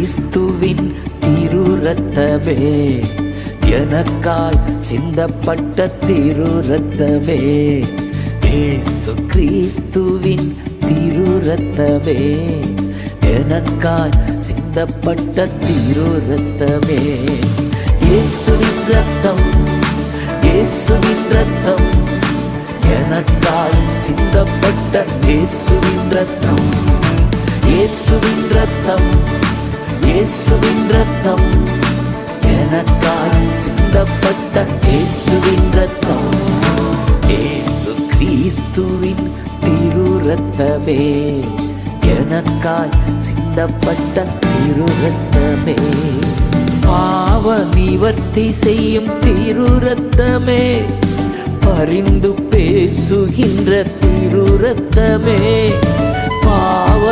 கிறிஸ்துவின் திரு ரத்தமே, எனக்காய் சிந்தப்பட்ட திரு ரத்தமே. இயேசு கிறிஸ்துவின் திரு ரத்தமே, எனக்காய் சிந்தப்பட்ட திரு ரத்தமே. இயேசுவின் ரத்தம், இயேசுவின் ரத்தம், எனக்காய் சிந்தப்பட்ட இயேசுவின் ரத்தம். இயேசுவின் ரத்தம், இயேசுவின் ரத்தம், எனக்காய் சிந்தப்பட்ட இயேசுவின் ரத்தம். இயேசு கிறிஸ்துவின் திரு ரத்தமே, எனக்காய் சிந்தப்பட்ட திரு ரத்தமே. பாவ நிவர்த்தி செய்யும் திரு ரத்தமே, பரிந்து பேசுகின்ற திரு ரத்தமே. பாவ